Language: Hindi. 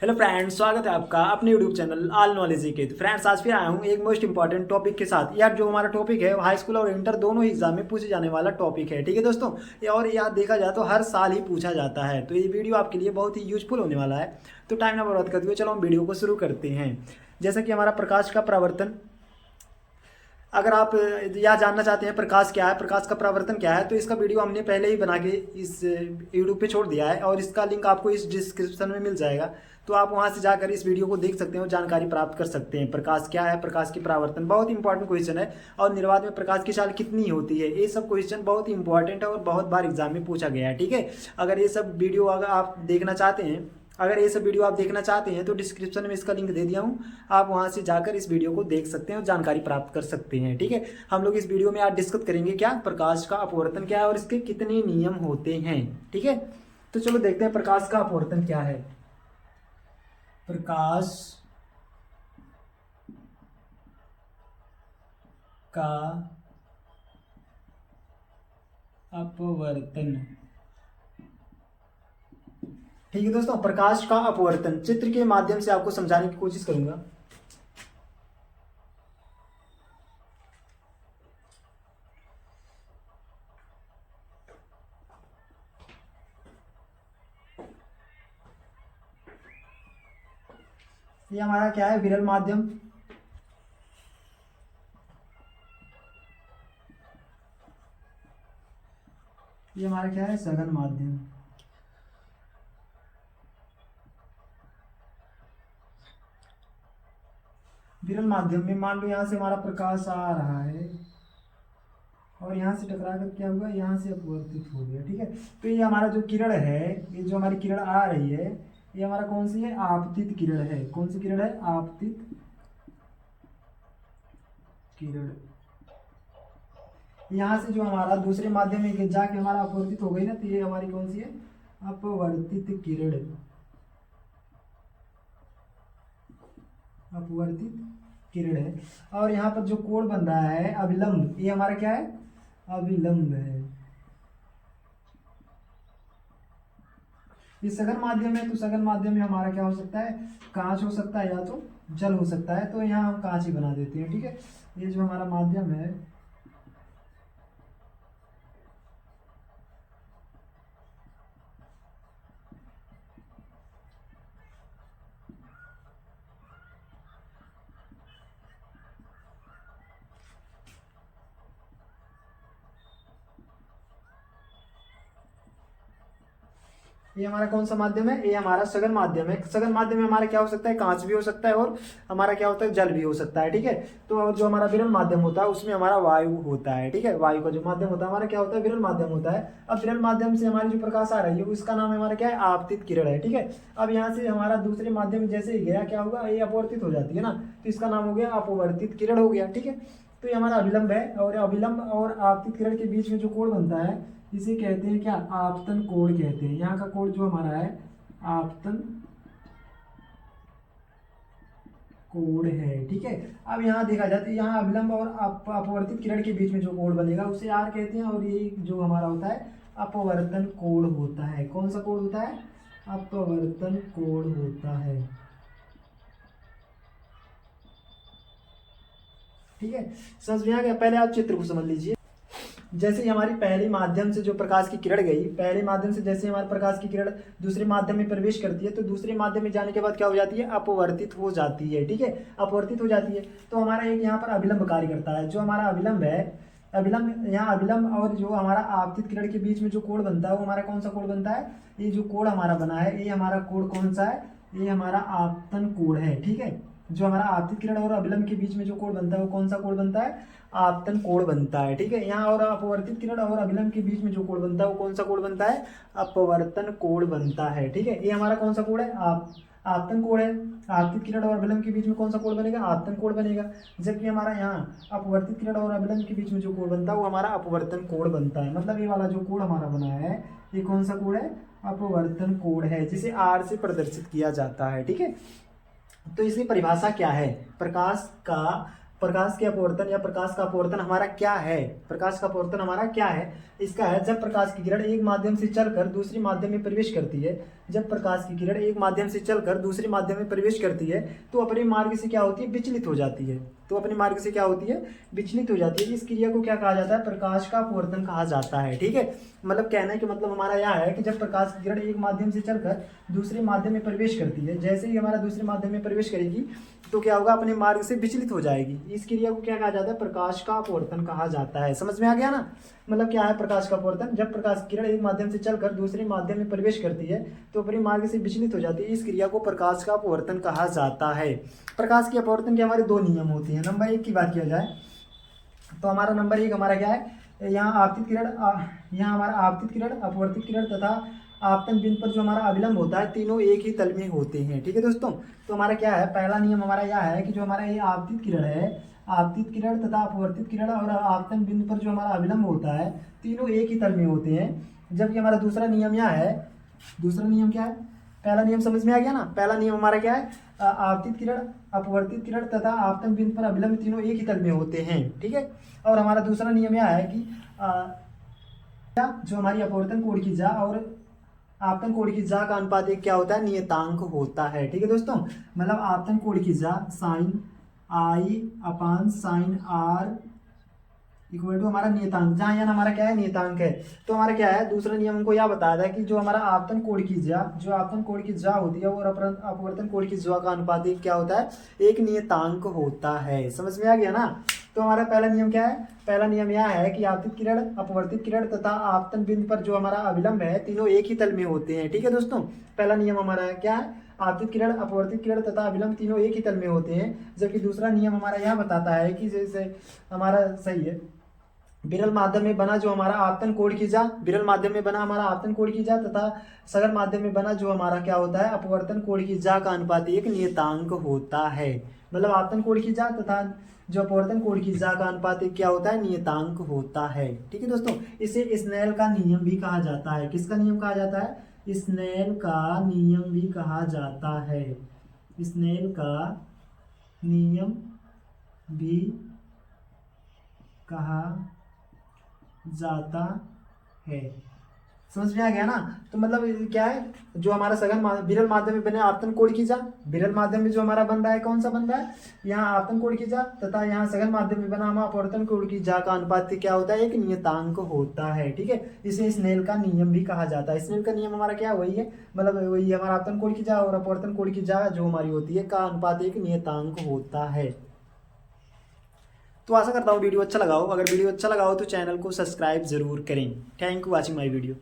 हेलो फ्रेंड्स, स्वागत है आपका अपने यूट्यूब चैनल ऑल नॉलेज के। तो फ्रेंड्स, आज फिर आया हूँ एक मोस्ट इंपॉर्टेंट टॉपिक के साथ। यार, जो हमारा टॉपिक है वो हाई स्कूल और इंटर दोनों ही एग्जाम में पूछे जाने वाला टॉपिक है। ठीक है दोस्तों, और यार देखा जाए तो हर साल ही पूछा जाता है, तो ये वीडियो आपके लिए बहुत ही यूजफुल होने वाला है। तो टाइम ना बर्बाद करते हुए चलो हम वीडियो को शुरू करते हैं। जैसा कि हमारा प्रकाश का परावर्तन, अगर आप यह जानना चाहते हैं प्रकाश क्या है, प्रकाश का परावर्तन क्या है, तो इसका वीडियो हमने पहले ही बना के इस यूट्यूब पे छोड़ दिया है और इसका लिंक आपको इस डिस्क्रिप्शन में मिल जाएगा। तो आप वहां से जाकर इस वीडियो को देख सकते हैं और जानकारी प्राप्त कर सकते हैं। प्रकाश क्या है, प्रकाश की परावर्तन बहुत इंपॉर्टेंट क्वेश्चन है। और निर्वात में प्रकाश की चाल कितनी होती है, ये सब क्वेश्चन बहुत इंपॉर्टेंट है और बहुत बार एग्जाम में पूछा गया है। ठीक है, अगर ये सब वीडियो अगर आप देखना चाहते हैं अगर ये सब वीडियो आप देखना चाहते हैं तो डिस्क्रिप्शन में इसका लिंक दे दिया हूँ, आप वहां से जाकर इस वीडियो को देख सकते हैं और जानकारी प्राप्त कर सकते हैं। ठीक है, हम लोग इस वीडियो में आज डिस्कस करेंगे क्या प्रकाश का अपवर्तन क्या है और इसके कितने नियम होते हैं। ठीक है, तो चलो देखते हैं प्रकाश का अपवर्तन क्या है। प्रकाश का अपवर्तन। ठीक है दोस्तों, प्रकाश का अपवर्तन चित्र के माध्यम से आपको समझाने की कोशिश करूंगा। ये हमारा क्या है, विरल माध्यम। ये हमारा क्या है, सघन माध्यम। विरल माध्यम में मान लो यहाँ से हमारा प्रकाश आ रहा है और यहाँ से टकरा कर क्या हुआ, यहाँ से अपवर्तित हो गया। ठीक है, तो ये हमारा जो किरण है, ये जो हमारी किरण आ रही है, ये हमारा कौन सी है, आपतित किरण है। कौन सी किरण है, आपतित किरण। यहाँ से जो हमारा दूसरे माध्यम में जाके हमारा अपवर्तित हो गई ना, तो ये हमारी कौन सी है, अपवर्तित किरण। अपवर्तित किरण है। और यहाँ पर जो कोण बन रहा है अभिलंब, ये हमारा क्या है, अभिलंब है। ये सघन माध्यम है, तो सघन माध्यम में हमारा क्या हो सकता है, कांच हो सकता है या तो जल हो सकता है, तो यहाँ हम कांच ही बना देते हैं। ठीक है, ये जो हमारा माध्यम है, ये हमारा कौन सा माध्यम है, ये हमारा सघन माध्यम है। सघन माध्यम में हमारा क्या हो सकता है, कांच भी हो सकता है और हमारा क्या होता है, जल भी हो सकता है। ठीक है, तो जो हमारा विरल माध्यम होता है उसमें हमारा वायु होता है। ठीक है, वायु का जो माध्यम होता है हमारा क्या होता है, विरल माध्यम होता है। अब विरल माध्यम से हमारी जो प्रकाश आ रही है उसका नाम हमारा क्या है, आपतित किरण है। ठीक है, अब यहाँ से हमारा दूसरे माध्यम में जैसे ही गया क्या होगा, ये अपवर्तित हो जाती है ना, तो इसका नाम हो गया अपवर्तित किरण हो गया। ठीक है, तो ये हमारा अभिलंब है और अभिलंब और आपतित किरण के बीच में जो कोण बनता है इसे कहते हैं क्या, आपतन कोण कहते हैं। यहाँ का कोण जो हमारा है आपतन कोण है। ठीक है, अब यहाँ देखा जाए तो यहाँ अभिलंब और अपवर्तित किरण के बीच में जो कोण बनेगा उसे आर कहते हैं और ये जो हमारा होता है अपवर्तन कोण होता है। कौन सा कोण होता है, अपवर्तन कोण होता है। ठीक है, समझ में आ गया। पहले आप चित्र को समझ लीजिए। जैसे ही हमारी पहले माध्यम से जो प्रकाश की किरण गई, पहले माध्यम से जैसे हमारे प्रकाश की किरण दूसरे माध्यम में प्रवेश करती है, तो दूसरे माध्यम में जाने के बाद क्या हो जाती है, अपवर्तित हो जाती है। ठीक है, अपवर्तित हो जाती है तो हमारा एक यहाँ पर अभिलंब कार्य करता है। जो हमारा अभिलंब है, अभिलंब यहाँ अभिलंब और जो हमारा आपतित किरण के बीच में जो कोण बनता है वो हमारा कौन सा कोण बनता है, ये जो कोण हमारा बना है ये हमारा कोण कौन सा है, ये हमारा आपतन कोण है। ठीक है, जो हमारा आपतित किरण और अभिलंब के बीच में जो कोण बनता है वो कौन सा कोण बनता है, आपतन कोण बनता है। ठीक है, यहाँ और अपवर्तित किरण और अभिलंब के बीच में जो कोण बनता है वो कौन सा कोण बनता है, अपवर्तन कोण बनता है। ठीक है, ये हमारा कौन सा कोण है, आपतन कोण है। आपतित किरण और अभिलंब के बीच में कौन सा कोण बनेगा, आपतन कोण बनेगा। जबकि हमारा यहाँ अपवर्तित किरण और अभिलंब के बीच में जो कोण बनता है वो हमारा अपवर्तन कोण बनता है। मतलब ये वाला जो कोण हमारा बना है ये कौन सा कोण है, अपवर्तन कोण है, जिसे आर से प्रदर्शित किया जाता है। ठीक है, तो इसकी परिभाषा क्या है, प्रकाश का प्रकाश के अपवर्तन या प्रकाश का अपवर्तन हमारा क्या है, प्रकाश का अपवर्तन हमारा क्या है, इसका है जब प्रकाश की किरण एक माध्यम से चलकर दूसरे माध्यम में प्रवेश करती है, जब प्रकाश की किरण एक माध्यम से चलकर दूसरे माध्यम में प्रवेश करती है तो अपने मार्ग से क्या होती है, विचलित हो जाती है, तो अपने मार्ग से क्या होती है, विचलित हो जाती है। इस क्रिया को क्या कहा जाता है, प्रकाश का अपवर्तन कहा जाता है। ठीक है, मतलब कहने का मतलब हमारा यह है कि जब प्रकाश की किरण एक माध्यम से चलकर दूसरे माध्यम में प्रवेश करती है, जैसे ही हमारा दूसरे माध्यम में प्रवेश करेगी तो क्या होगा, अपने मार्ग से विचलित हो जाएगी। इस क्रिया को क्या कहा जाता है, प्रकाश का अपवर्तन कहा जाता है। समझ में आ गया ना, मतलब क्या है प्रकाश का अपवर्तन, जब प्रकाश की किरण एक माध्यम से चलकर दूसरे माध्यम में प्रवेश करती है तो अपने मार्ग से विचलित हो जाती है। इस क्रिया को प्रकाश का अपवर्तन कहा जाता है। प्रकाश के अपवर्तन के हमारे दो नियम होते हैं। नंबर 1 की बात किया जाए तो हमारा नंबर 1 हमारा क्या है, यहाँ आपतित किरण, यहाँ हमारा आपतित किरण, अपवर्तित किरण तथा आपतन बिंदु पर जो हमारा अभिलंब होता है, तीनों एक ही तल में होते हैं। ठीक है दोस्तों, तो हमारा क्या है, पहला नियम हमारा यह है कि जो हमारा ये आपतित किरण है, आपतित किरण तथा अपवर्तित किरण और आपतन बिंदु पर जो हमारा अभिलंब होता है, तीनों एक ही तल में होते हैं। जबकि हमारा दूसरा नियम यह है, दूसरा नियम क्या है, पहला नियम समझ में आ गया ना, पहला नियम हमारा क्या है, आपतित किरण, अपवर्तित किरण तथा आपतन बिंदु पर अभिलंब तीनों एक ही तल में होते हैं। ठीक है, और हमारा दूसरा नियम यह है कि जो हमारी अपवर्तन कोण की जा और आपतन कोण की जा का अनुपात एक क्या होता है, नियतांक होता है। ठीक है दोस्तों, मतलब आपतन कोण की जा sine I upon sine R equal to हमारा नियतांक, जहाँ यहाँ हमारा क्या है, नियतांक है। तो हमारा क्या है, दूसरा नियम हमको यह बताया था कि जो हमारा आपतन कोण की जा, जो आपतन कोण की जा होती है और अपवर्तन कोण की जा का अनुपात एक क्या होता है, एक नियतांक होता है। समझ में आ गया ना। तो हमारा पहला नियम क्या है, पहला नियम यह है कि आपतित किरण, अपवर्तित किरण तथा आपतन बिंदु पर जो हमारा अभिलंब है, तीनों एक ही तल में होते हैं। ठीक है दोस्तों, पहला नियम हमारा क्या है, आपतित किरण, अपवर्तित किरण तथा अभिलंब तीनों एक ही तल में होते हैं। जबकि दूसरा नियम हमारा यह बताता है कि जैसे हमारा सही है, विरल माध्यम में बना जो हमारा आपतन कोण की जा, विरल माध्यम में बना हमारा आपतन कोण की जा तथा सघन माध्यम में बना जो हमारा क्या होता है, अपवर्तन कोण की जा का अनुपात एक नियतांक होता है। मतलब आपतन कोण की जा तथा जो अपवर्तन कोण की जा का अनुपात एक क्या होता है, नियतांक होता है। ठीक है दोस्तों, इसे स्नेल का नियम भी कहा जाता है। किसका नियम कहा जाता है, स्नेल का नियम भी कहा जाता है। स्नेल का नियम भी कहा जाता है। समझ में आ गया ना। तो मतलब क्या है, जो हमारा सघन विरल माध्यम में बने आपतन कोण की जा, विरल माध्यम में जो हमारा बन रहा है, कौन सा बन रहा है, यहाँ आपतन कोण की जा तथा यहाँ सघन माध्यम में बना हमारा अपवर्तन कोण की जा का अनुपात क्या होता है, एक नियतांक होता है। ठीक है, इसे स्नेल का नियम भी कहा जाता है। स्नेल का नियम हमारा क्या वही है, मतलब वही हमारा आपतन कोण की जा और अपवर्तन कोण की जा जो हमारी होती है का अनुपात एक नियतांक होता है। तो आशा करता हूँ वीडियो अच्छा लगा हो। अगर वीडियो अच्छा लगा हो तो चैनल को सब्सक्राइब जरूर करें। Thank you watching my video.